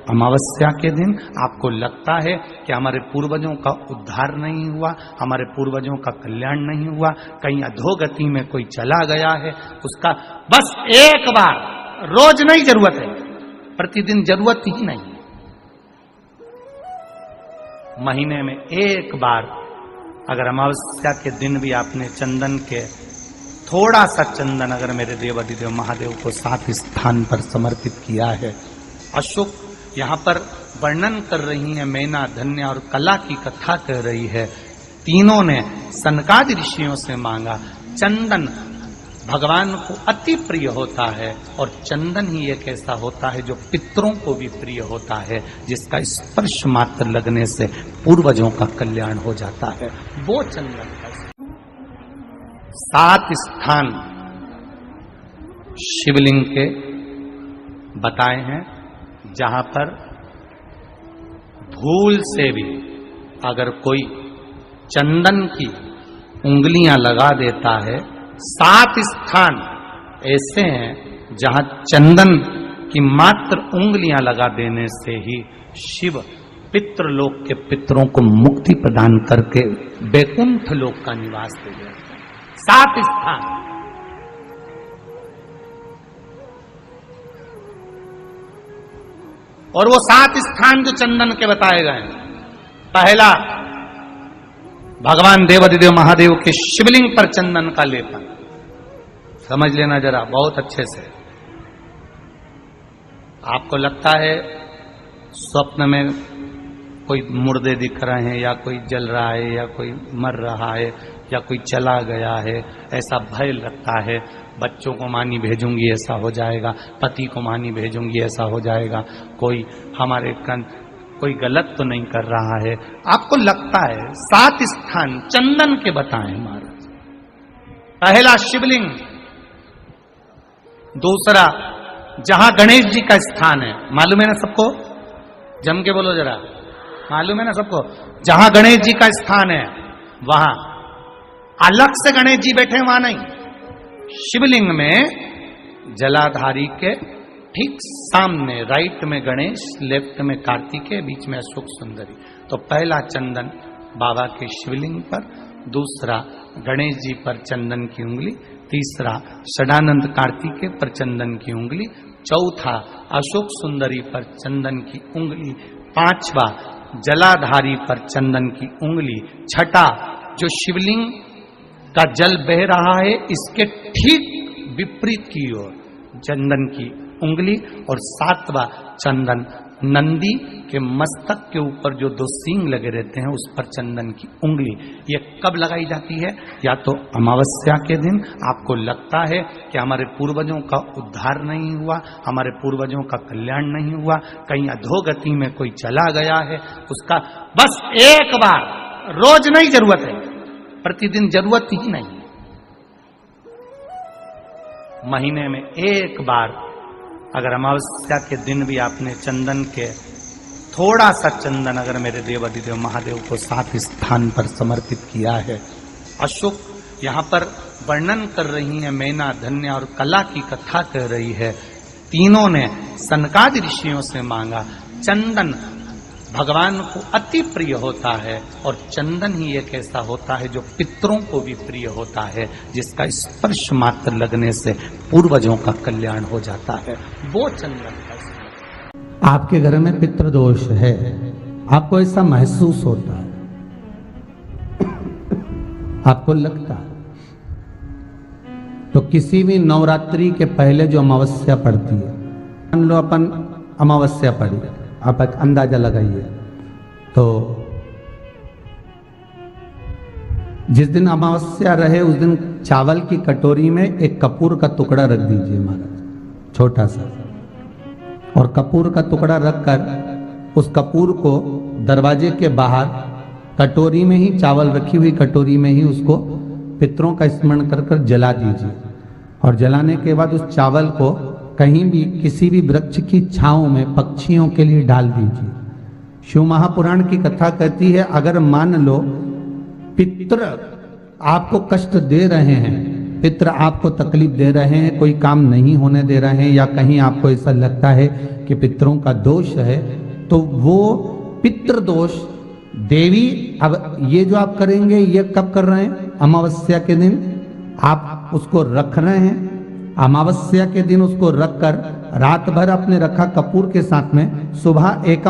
अमावस्या के दिन आपको लगता है कि हमारे पूर्वजों का उद्धार नहीं हुआ, हमारे पूर्वजों का कल्याण नहीं हुआ, कहीं अधोगति में कोई चला गया है, उसका बस एक बार, रोज नहीं जरूरत है, प्रतिदिन जरूरत ही नहीं, महीने में एक बार अगर अमावस्या के दिन भी आपने चंदन के थोड़ा सा चंदन अगर मेरे देवाधिदेव महादेव को 7 स्थान पर समर्पित किया है। अशोक यहाँ पर वर्णन कर रही है, मैना, धन्य और कला की कथा कह रही है। तीनों ने सनकादि ऋषियों से मांगा। चंदन भगवान को अति प्रिय होता है और चंदन ही एक ऐसा होता है जो पितरों को भी प्रिय होता है, जिसका स्पर्श मात्र लगने से पूर्वजों का कल्याण हो जाता है। वो चंदन का 7 स्थान शिवलिंग के बताए हैं, जहां पर भूल से भी अगर कोई चंदन की उंगलियां लगा देता है, 7 स्थान ऐसे हैं जहां चंदन की मात्र उंगलियां लगा देने से ही शिव पितृलोक के पितरों को मुक्ति प्रदान करके बैकुंठ लोक का निवास दे देते हैं। 7 स्थान। और वो 7 स्थान जो चंदन के बताए गए हैं, पहला भगवान देवाधिदेव महादेव के शिवलिंग पर चंदन का लेपन। समझ लेना जरा बहुत अच्छे से। आपको लगता है स्वप्न में कोई मुर्दे दिख रहे हैं, या कोई जल रहा है, या कोई मर रहा है, या कोई चला गया है, ऐसा भय लगता है। बच्चों को मानी भेजूंगी ऐसा हो जाएगा, पति को मानी भेजूंगी ऐसा हो जाएगा, कोई हमारे कोई गलत तो नहीं कर रहा है, आपको लगता है। 7 स्थान चंदन के बताएं महाराज। पहला शिवलिंग, दूसरा जहां गणेश जी का स्थान है, मालूम है ना सबको, जम के बोलो जरा, मालूम है ना सबको, जहां गणेश जी का स्थान है वहां अलग से गणेश जी बैठे, वहां नहीं। शिवलिंग में जलाधारी के ठीक सामने राइट में गणेश, लेफ्ट में कार्तिकेय, बीच में अशोक सुंदरी। तो पहला चंदन बाबा के शिवलिंग पर, दूसरा गणेश जी पर चंदन की उंगली, तीसरा षडानंद कार्तिकेय पर चंदन की उंगली, चौथा अशोक सुंदरी पर चंदन की उंगली, पांचवा जलाधारी पर चंदन की उंगली, छठा जो शिवलिंग का जल बह रहा है इसके ठीक विपरीत की ओर चंदन की उंगली, और 7वां चंदन नंदी के मस्तक के ऊपर जो 2 सींग लगे रहते हैं उस पर चंदन की उंगली। ये कब लगाई जाती है? या तो अमावस्या के दिन आपको लगता है कि हमारे पूर्वजों का उद्धार नहीं हुआ, हमारे पूर्वजों का कल्याण नहीं हुआ, कहीं अधोगति में कोई चला गया है, उसका बस एक बार, रोज नहीं जरूरत है, प्रतिदिन जरूरत ही नहीं, महीने में एक बार अगर अमावस्या के दिन भी आपने चंदन के थोड़ा सा चंदन अगर मेरे देवाधिदेव महादेव को 7 स्थान पर समर्पित किया है। अशोक यहाँ पर वर्णन कर रही है, मैना, धन्य और कला की कथा कह रही है। तीनों ने सनकादि ऋषियों से मांगा। चंदन भगवान को अति प्रिय होता है और चंदन ही एक ऐसा होता है जो पितरों को भी प्रिय होता है, जिसका स्पर्श मात्र लगने से पूर्वजों का कल्याण हो जाता है। वो चंदन का। आपके घर में पितृदोष है, आपको ऐसा महसूस होता है, आपको लगता है, तो किसी भी नवरात्रि के पहले जो अमावस्या पड़ती है, मान लो अपन अमावस्या पड़ी, आप एक अंदाजा लगाइए, तो जिस दिन अमावस्या रहे उस दिन चावल की कटोरी में एक कपूर का टुकड़ा रख दीजिए महाराज, छोटा सा, और कपूर का टुकड़ा रखकर उस कपूर को दरवाजे के बाहर कटोरी में ही, चावल रखी हुई कटोरी में ही उसको पितरों का स्मरण कर कर जला दीजिए। और जलाने के बाद उस चावल को कहीं भी किसी भी वृक्ष की छांव में पक्षियों के लिए डाल दीजिए। शिव महापुराण की कथा कहती है, अगर मान लो पितृ आपको कष्ट दे रहे हैं, पितृ आपको तकलीफ दे रहे हैं, कोई काम नहीं होने दे रहे हैं, या कहीं आपको ऐसा लगता है कि कि पितरों का दोष है, तो वो पितृदोष देवी, अब ये जो आप करेंगे ये कब कर रहे हैं? अमावस्या के दिन आप उसको रख रहे हैं। अमावस्या के दिन उसको रखकर रात भर आपने रखा कपूर के साथ में, सुबह एक